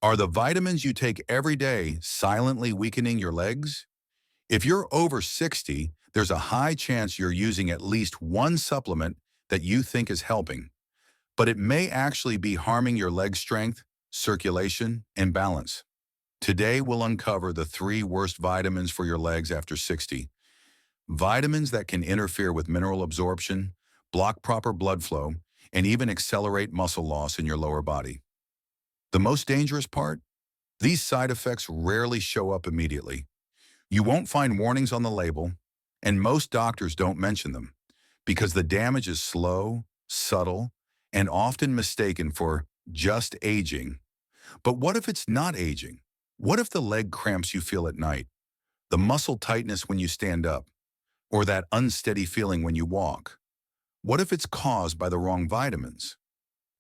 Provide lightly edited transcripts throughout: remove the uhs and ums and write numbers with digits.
Are the vitamins you take every day silently weakening your legs? If you're over 60, there's a high chance you're using at least one supplement that you think is helping, but it may actually be harming your leg strength, circulation, and balance. Today, we'll uncover the three worst vitamins for your legs after 60. Vitamins that can interfere with mineral absorption, block proper blood flow, and even accelerate muscle loss in your lower body. The most dangerous part? These side effects rarely show up immediately. You won't find warnings on the label, and most doctors don't mention them because the damage is slow, subtle, and often mistaken for just aging. But what if it's not aging? What if the leg cramps you feel at night, the muscle tightness when you stand up, or that unsteady feeling when you walk? What if it's caused by the wrong vitamins?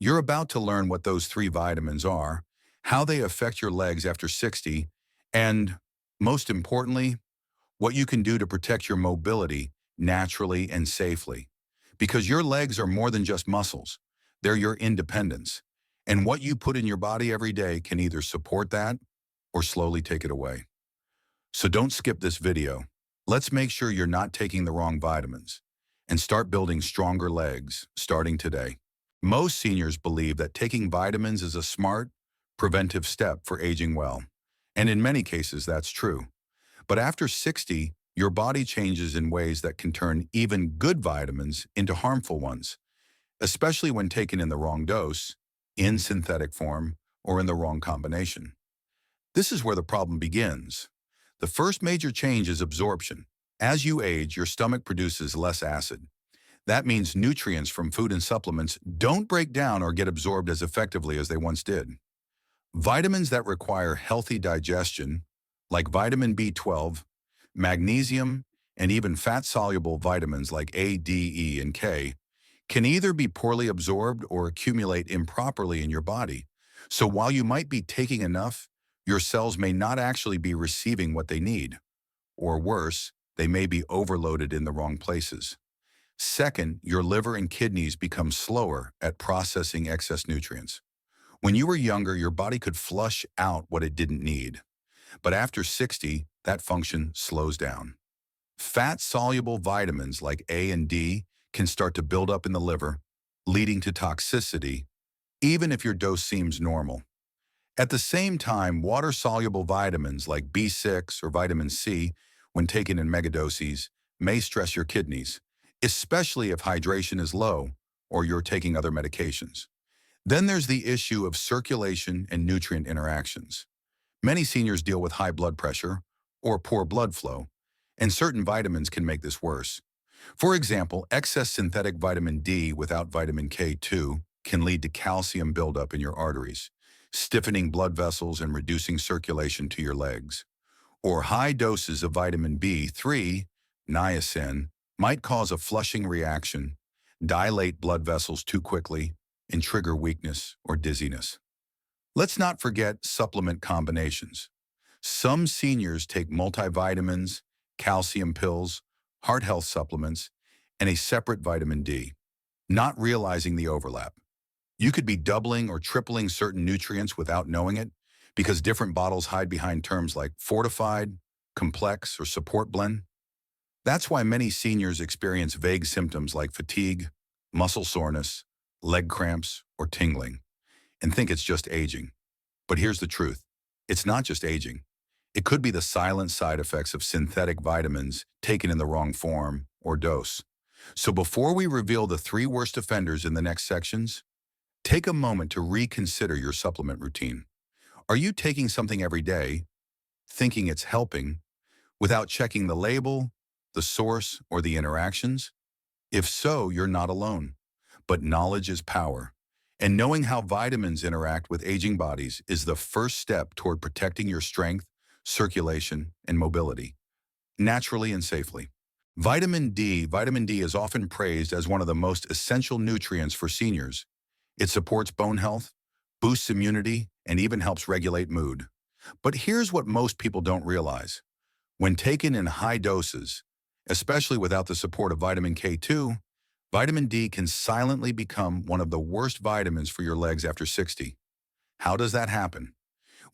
You're about to learn what those three vitamins are, how they affect your legs after 60, and, most importantly, what you can do to protect your mobility naturally and safely. Because your legs are more than just muscles. They're your independence. And what you put in your body every day can either support that or slowly take it away. So don't skip this video. Let's make sure you're not taking the wrong vitamins and start building stronger legs starting today. Most seniors believe that taking vitamins is a smart, preventive step for aging well. And in many cases, that's true. But after 60, your body changes in ways that can turn even good vitamins into harmful ones, especially when taken in the wrong dose, in synthetic form, or in the wrong combination. This is where the problem begins. The first major change is absorption. As you age, your stomach produces less acid. That means nutrients from food and supplements don't break down or get absorbed as effectively as they once did. Vitamins that require healthy digestion, like vitamin B12, magnesium, and even fat-soluble vitamins like A, D, E, and K, can either be poorly absorbed or accumulate improperly in your body. So while you might be taking enough, your cells may not actually be receiving what they need. Or worse, they may be overloaded in the wrong places. Second, your liver and kidneys become slower at processing excess nutrients. When you were younger, your body could flush out what it didn't need. But after 60, that function slows down. Fat-soluble vitamins like A and D can start to build up in the liver, leading to toxicity, even if your dose seems normal. At the same time, water-soluble vitamins like B6 or vitamin C, when taken in megadoses, may stress your kidneys, especially if hydration is low or you're taking other medications. Then there's the issue of circulation and nutrient interactions. Many seniors deal with high blood pressure or poor blood flow, and certain vitamins can make this worse. For example, excess synthetic vitamin D without vitamin K2 can lead to calcium buildup in your arteries, stiffening blood vessels and reducing circulation to your legs. Or high doses of vitamin B3, niacin, might cause a flushing reaction, dilate blood vessels too quickly, and trigger weakness or dizziness. Let's not forget supplement combinations. Some seniors take multivitamins, calcium pills, heart health supplements, and a separate vitamin D, not realizing the overlap. You could be doubling or tripling certain nutrients without knowing it because different bottles hide behind terms like fortified, complex, or support blend. That's why many seniors experience vague symptoms like fatigue, muscle soreness, leg cramps, or tingling, and think it's just aging. But here's the truth. It's not just aging. It could be the silent side effects of synthetic vitamins taken in the wrong form or dose. So before we reveal the three worst offenders in the next sections, take a moment to reconsider your supplement routine. Are you taking something every day, thinking it's helping, without checking the label, the source, or the interactions? If so, you're not alone. But knowledge is power. And knowing how vitamins interact with aging bodies is the first step toward protecting your strength, circulation, and mobility, naturally and safely. Vitamin D is often praised as one of the most essential nutrients for seniors. It supports bone health, boosts immunity, and even helps regulate mood. But here's what most people don't realize. When taken in high doses, especially without the support of vitamin K2, vitamin D can silently become one of the worst vitamins for your legs after 60. How does that happen?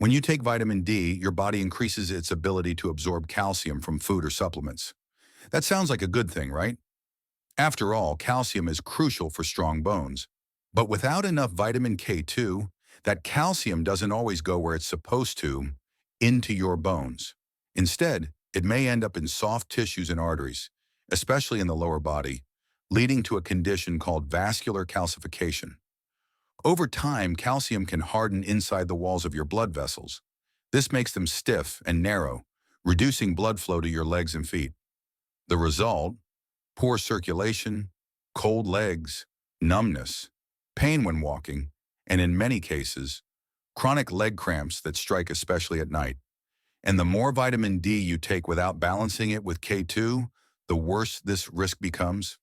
When you take vitamin D, your body increases its ability to absorb calcium from food or supplements. That sounds like a good thing, right? After all, calcium is crucial for strong bones. But without enough vitamin K2, that calcium doesn't always go where it's supposed to, into your bones. Instead, it may end up in soft tissues and arteries, especially in the lower body, leading to a condition called vascular calcification. Over time, calcium can harden inside the walls of your blood vessels. This makes them stiff and narrow, reducing blood flow to your legs and feet. The result: poor circulation, cold legs, numbness, pain when walking, and in many cases, chronic leg cramps that strike especially at night. And the more vitamin D you take without balancing it with K2, the worse this risk becomes.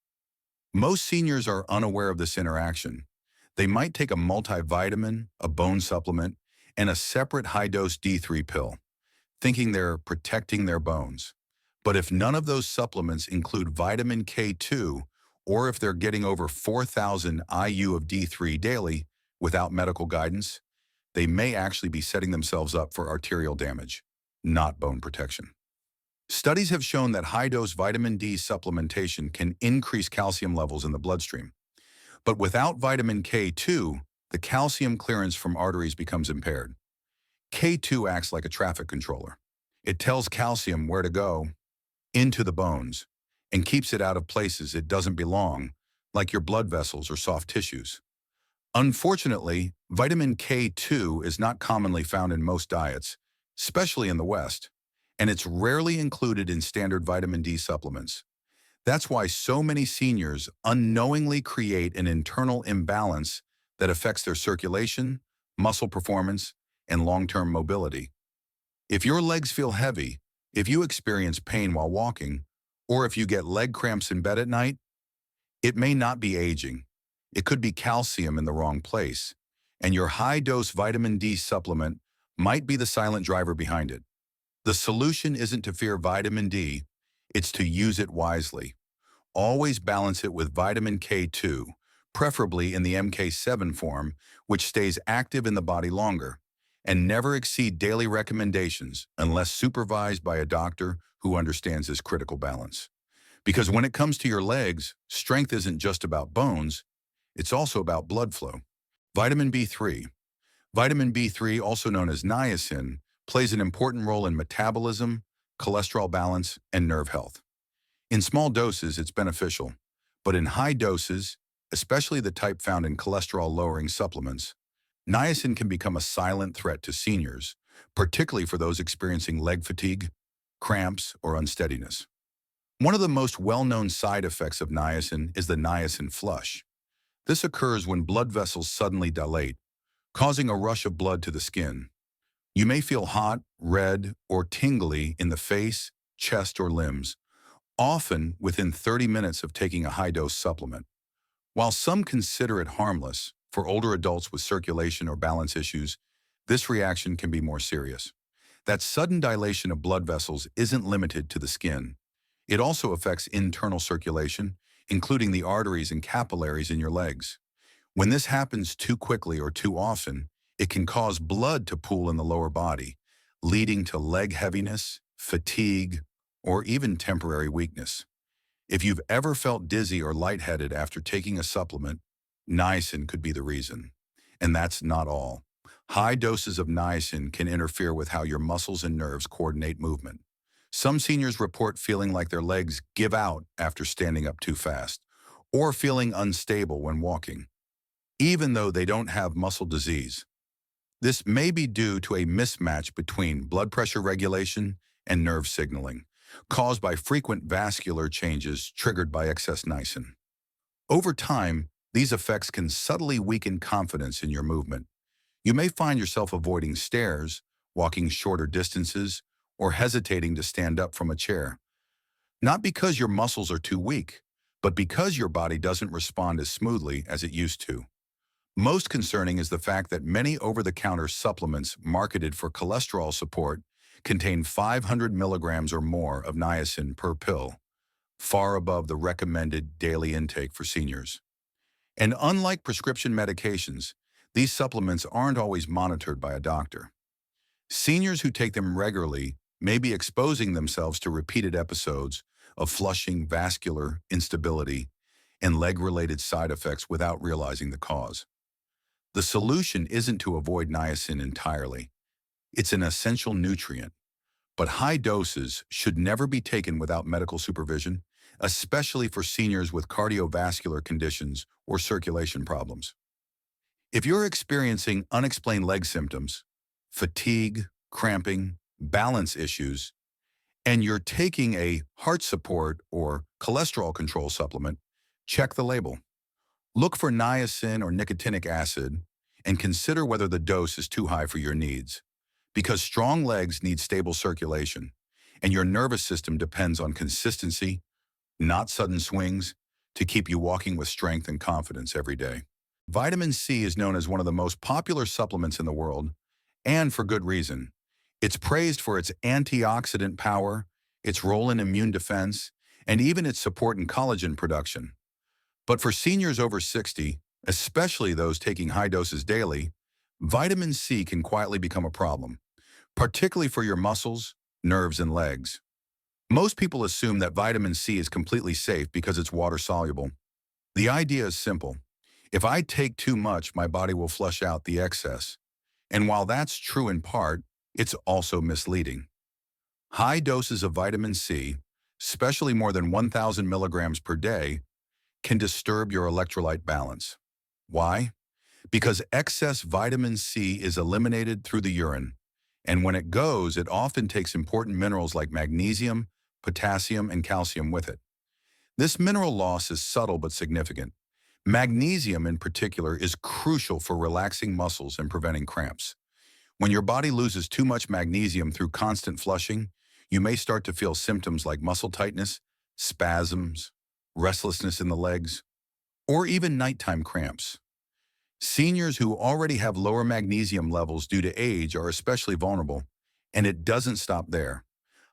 Most seniors are unaware of this interaction. They might take a multivitamin, a bone supplement, and a separate high-dose D3 pill, thinking they're protecting their bones. But if none of those supplements include vitamin K2, or if they're getting over 4,000 IU of D3 daily without medical guidance, they may actually be setting themselves up for arterial damage, not bone protection. Studies have shown that high-dose vitamin D supplementation can increase calcium levels in the bloodstream. But without vitamin K2, the calcium clearance from arteries becomes impaired. K2 acts like a traffic controller. It tells calcium where to go, into the bones, and keeps it out of places it doesn't belong, like your blood vessels or soft tissues. Unfortunately, vitamin K2 is not commonly found in most diets, especially in the West, and it's rarely included in standard vitamin D supplements. That's why so many seniors unknowingly create an internal imbalance that affects their circulation, muscle performance, and long-term mobility. If your legs feel heavy, if you experience pain while walking, or if you get leg cramps in bed at night, it may not be aging. It could be calcium in the wrong place, and your high-dose vitamin D supplement might be the silent driver behind it. The solution isn't to fear vitamin D, it's to use it wisely. Always balance it with vitamin K2, preferably in the MK7 form, which stays active in the body longer, and never exceed daily recommendations unless supervised by a doctor who understands this critical balance. Because when it comes to your legs, strength isn't just about bones, it's also about blood flow. Vitamin B3. Vitamin B3, also known as niacin, plays an important role in metabolism, cholesterol balance, and nerve health. In small doses, it's beneficial, but in high doses, especially the type found in cholesterol-lowering supplements, niacin can become a silent threat to seniors, particularly for those experiencing leg fatigue, cramps, or unsteadiness. One of the most well-known side effects of niacin is the niacin flush. This occurs when blood vessels suddenly dilate, causing a rush of blood to the skin. You may feel hot, red, or tingly in the face, chest, or limbs, often within 30 minutes of taking a high-dose supplement. While some consider it harmless, for older adults with circulation or balance issues, this reaction can be more serious. That sudden dilation of blood vessels isn't limited to the skin. It also affects internal circulation, including the arteries and capillaries in your legs. When this happens too quickly or too often, it can cause blood to pool in the lower body, leading to leg heaviness, fatigue, or even temporary weakness. If you've ever felt dizzy or lightheaded after taking a supplement, niacin could be the reason. And that's not all. High doses of niacin can interfere with how your muscles and nerves coordinate movement. Some seniors report feeling like their legs give out after standing up too fast, or feeling unstable when walking, even though they don't have muscle disease. This may be due to a mismatch between blood pressure regulation and nerve signaling, caused by frequent vascular changes triggered by excess niacin. Over time, these effects can subtly weaken confidence in your movement. You may find yourself avoiding stairs, walking shorter distances, or hesitating to stand up from a chair. Not because your muscles are too weak, but because your body doesn't respond as smoothly as it used to. Most concerning is the fact that many over-the-counter supplements marketed for cholesterol support contain 500 milligrams or more of niacin per pill, far above the recommended daily intake for seniors. And unlike prescription medications, these supplements aren't always monitored by a doctor. Seniors who take them regularly may be exposing themselves to repeated episodes of flushing, vascular instability, and leg-related side effects without realizing the cause. The solution isn't to avoid niacin entirely. It's an essential nutrient, but high doses should never be taken without medical supervision, especially for seniors with cardiovascular conditions or circulation problems. If you're experiencing unexplained leg symptoms, fatigue, cramping, balance issues, and you're taking a heart support or cholesterol control supplement, check the label. Look for niacin or nicotinic acid and consider whether the dose is too high for your needs. Because strong legs need stable circulation, and your nervous system depends on consistency, not sudden swings, to keep you walking with strength and confidence every day. Vitamin C is known as one of the most popular supplements in the world, and for good reason. It's praised for its antioxidant power, its role in immune defense, and even its support in collagen production. But for seniors over 60, especially those taking high doses daily, vitamin C can quietly become a problem, particularly for your muscles, nerves, and legs. Most people assume that vitamin C is completely safe because it's water-soluble. The idea is simple. If I take too much, my body will flush out the excess. And while that's true in part, it's also misleading. High doses of vitamin C, especially more than 1,000 milligrams per day, can disturb your electrolyte balance. Why? Because excess vitamin C is eliminated through the urine, and when it goes, it often takes important minerals like magnesium, potassium, and calcium with it. This mineral loss is subtle but significant. Magnesium, in particular, is crucial for relaxing muscles and preventing cramps. When your body loses too much magnesium through constant flushing, you may start to feel symptoms like muscle tightness, spasms, restlessness in the legs, or even nighttime cramps. Seniors who already have lower magnesium levels due to age are especially vulnerable, and it doesn't stop there.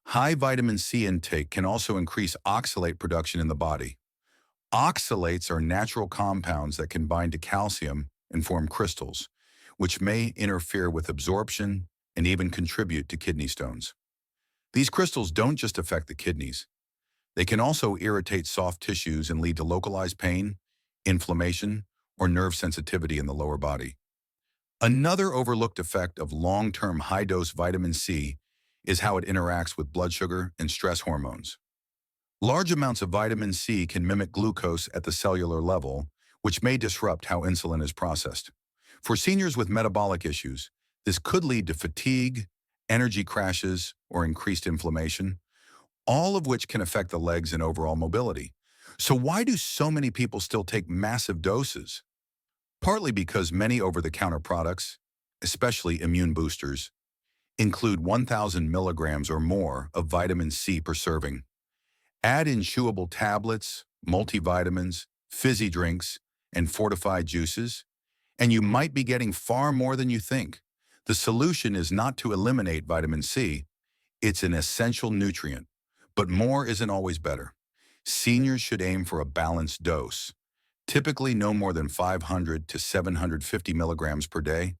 High vitamin C intake can also increase oxalate production in the body. Oxalates are natural compounds that can bind to calcium and form crystals, which may interfere with absorption and even contribute to kidney stones. These crystals don't just affect the kidneys. They can also irritate soft tissues and lead to localized pain, inflammation, or nerve sensitivity in the lower body. Another overlooked effect of long-term high-dose vitamin C is how it interacts with blood sugar and stress hormones. Large amounts of vitamin C can mimic glucose at the cellular level, which may disrupt how insulin is processed. For seniors with metabolic issues, this could lead to fatigue, energy crashes, or increased inflammation, all of which can affect the legs and overall mobility. So why do so many people still take massive doses? Partly because many over-the-counter products, especially immune boosters, include 1,000 milligrams or more of vitamin C per serving. Add in chewable tablets, multivitamins, fizzy drinks, and fortified juices, and you might be getting far more than you think. The solution is not to eliminate vitamin C. It's an essential nutrient, but more isn't always better. Seniors should aim for a balanced dose, typically no more than 500 to 750 milligrams per day,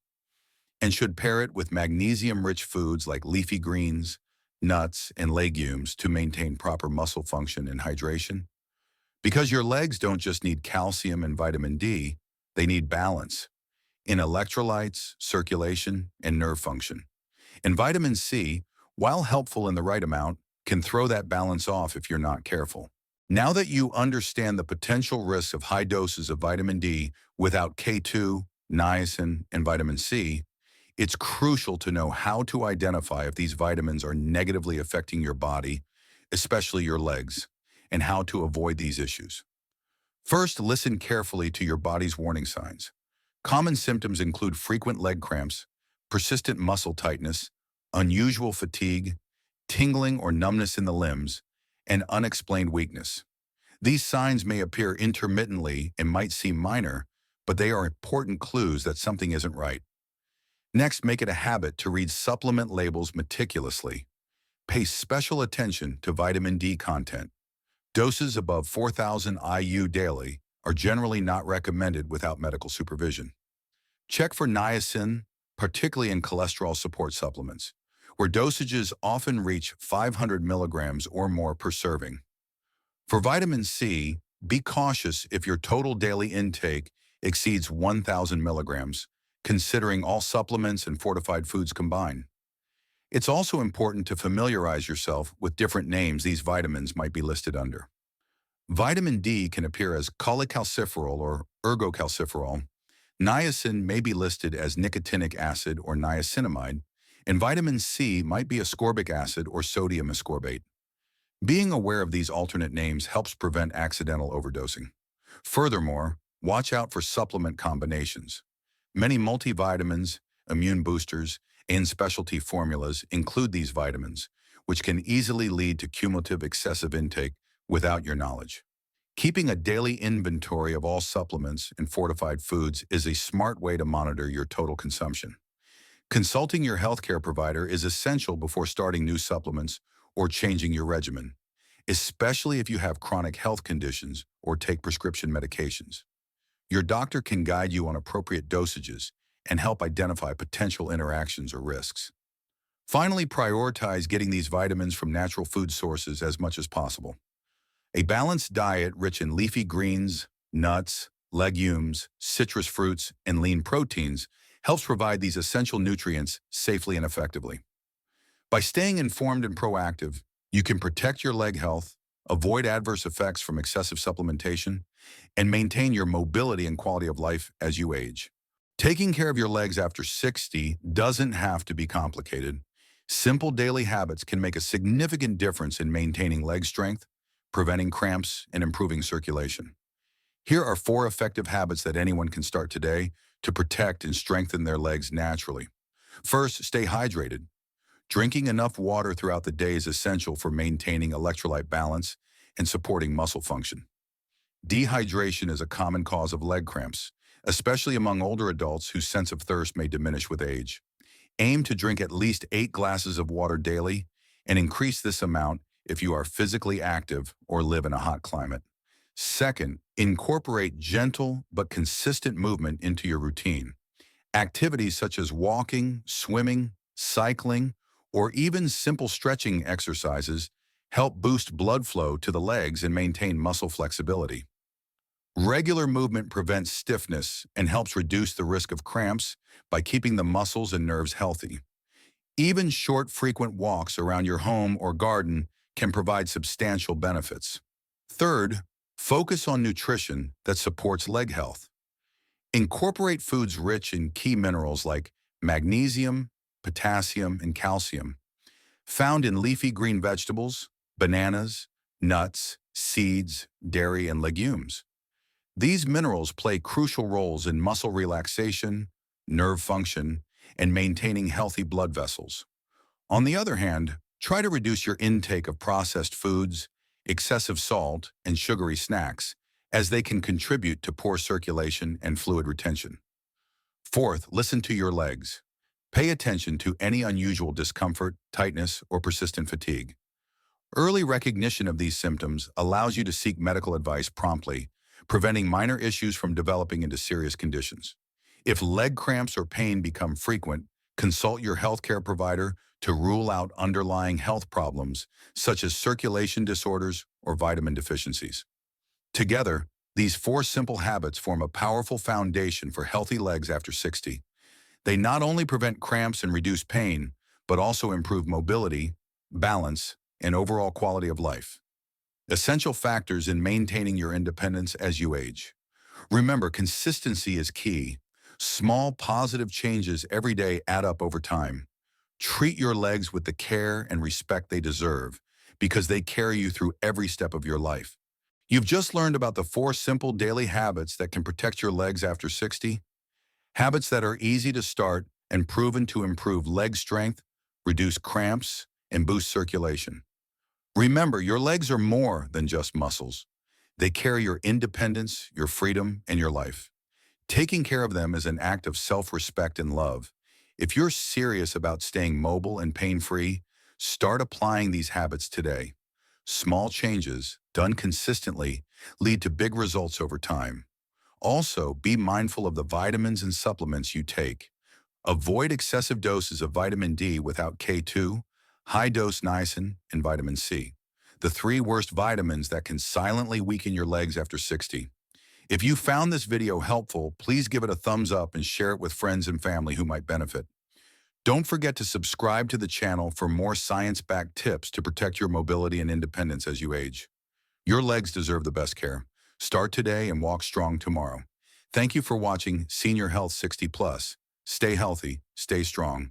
and should pair it with magnesium-rich foods like leafy greens, nuts, and legumes to maintain proper muscle function and hydration. Because your legs don't just need calcium and vitamin D, they need balance in electrolytes, circulation, and nerve function. And vitamin C, while helpful in the right amount, can throw that balance off if you're not careful. Now that you understand the potential risks of high doses of vitamin D without K2, niacin, and vitamin C, it's crucial to know how to identify if these vitamins are negatively affecting your body, especially your legs, and how to avoid these issues. First, listen carefully to your body's warning signs. Common symptoms include frequent leg cramps, persistent muscle tightness, unusual fatigue, tingling or numbness in the limbs, and unexplained weakness. These signs may appear intermittently and might seem minor, but they are important clues that something isn't right. Next, make it a habit to read supplement labels meticulously. Pay special attention to vitamin D content. Doses above 4,000 IU daily are generally not recommended without medical supervision. Check for niacin, particularly in cholesterol support supplements, where dosages often reach 500 milligrams or more per serving. For vitamin C, be cautious if your total daily intake exceeds 1,000 milligrams, considering all supplements and fortified foods combined. It's also important to familiarize yourself with different names these vitamins might be listed under. Vitamin D can appear as cholecalciferol or ergocalciferol. Niacin may be listed as nicotinic acid or niacinamide, and vitamin C might be ascorbic acid or sodium ascorbate. Being aware of these alternate names helps prevent accidental overdosing. Furthermore, watch out for supplement combinations. Many multivitamins, immune boosters, and specialty formulas include these vitamins, which can easily lead to cumulative excessive intake without your knowledge. Keeping a daily inventory of all supplements and fortified foods is a smart way to monitor your total consumption. Consulting your healthcare provider is essential before starting new supplements or changing your regimen, especially if you have chronic health conditions or take prescription medications. Your doctor can guide you on appropriate dosages and help identify potential interactions or risks. Finally, prioritize getting these vitamins from natural food sources as much as possible. A balanced diet rich in leafy greens, nuts, legumes, citrus fruits, and lean proteins helps provide these essential nutrients safely and effectively. By staying informed and proactive, you can protect your leg health, avoid adverse effects from excessive supplementation, and maintain your mobility and quality of life as you age. Taking care of your legs after 60 doesn't have to be complicated. Simple daily habits can make a significant difference in maintaining leg strength, preventing cramps, and improving circulation. Here are 4 effective habits that anyone can start today to protect and strengthen their legs naturally. First, stay hydrated. Drinking enough water throughout the day is essential for maintaining electrolyte balance and supporting muscle function. Dehydration is a common cause of leg cramps, especially among older adults whose sense of thirst may diminish with age. Aim to drink at least 8 glasses of water daily and increase this amount if you are physically active or live in a hot climate. Second, incorporate gentle but consistent movement into your routine. Activities such as walking, swimming, cycling, or even simple stretching exercises help boost blood flow to the legs and maintain muscle flexibility. Regular movement prevents stiffness and helps reduce the risk of cramps by keeping the muscles and nerves healthy. Even short, frequent walks around your home or garden can provide substantial benefits. Third, focus on nutrition that supports leg health. Incorporate foods rich in key minerals like magnesium, potassium, and calcium, found in leafy green vegetables, bananas, nuts, seeds, dairy, and legumes. These minerals play crucial roles in muscle relaxation, nerve function, and maintaining healthy blood vessels. On the other hand, try to reduce your intake of processed foods, excessive salt, and sugary snacks, as they can contribute to poor circulation and fluid retention. Fourth, listen to your legs. Pay attention to any unusual discomfort, tightness, or persistent fatigue. Early recognition of these symptoms allows you to seek medical advice promptly, preventing minor issues from developing into serious conditions. If leg cramps or pain become frequent, consult your healthcare provider to rule out underlying health problems such as circulation disorders or vitamin deficiencies. Together, these 4 simple habits form a powerful foundation for healthy legs after 60. They not only prevent cramps and reduce pain, but also improve mobility, balance, and overall quality of life. Essential factors in maintaining your independence as you age. Remember, consistency is key. Small positive changes every day add up over time. Treat your legs with the care and respect they deserve, because they carry you through every step of your life. You've just learned about the 4 simple daily habits that can protect your legs after 60. Habits that are easy to start and proven to improve leg strength, reduce cramps, and boost circulation. Remember, your legs are more than just muscles. They carry your independence, your freedom, and your life. Taking care of them is an act of self-respect and love. If you're serious about staying mobile and pain-free, start applying these habits today. Small changes, done consistently, lead to big results over time. Also, be mindful of the vitamins and supplements you take. Avoid excessive doses of vitamin D without K2, high-dose niacin, and vitamin C, the three worst vitamins that can silently weaken your legs after 60. If you found this video helpful, please give it a thumbs up and share it with friends and family who might benefit. Don't forget to subscribe to the channel for more science-backed tips to protect your mobility and independence as you age. Your legs deserve the best care. Start today and walk strong tomorrow. Thank you for watching Senior Health 60 Plus. Stay healthy, stay strong,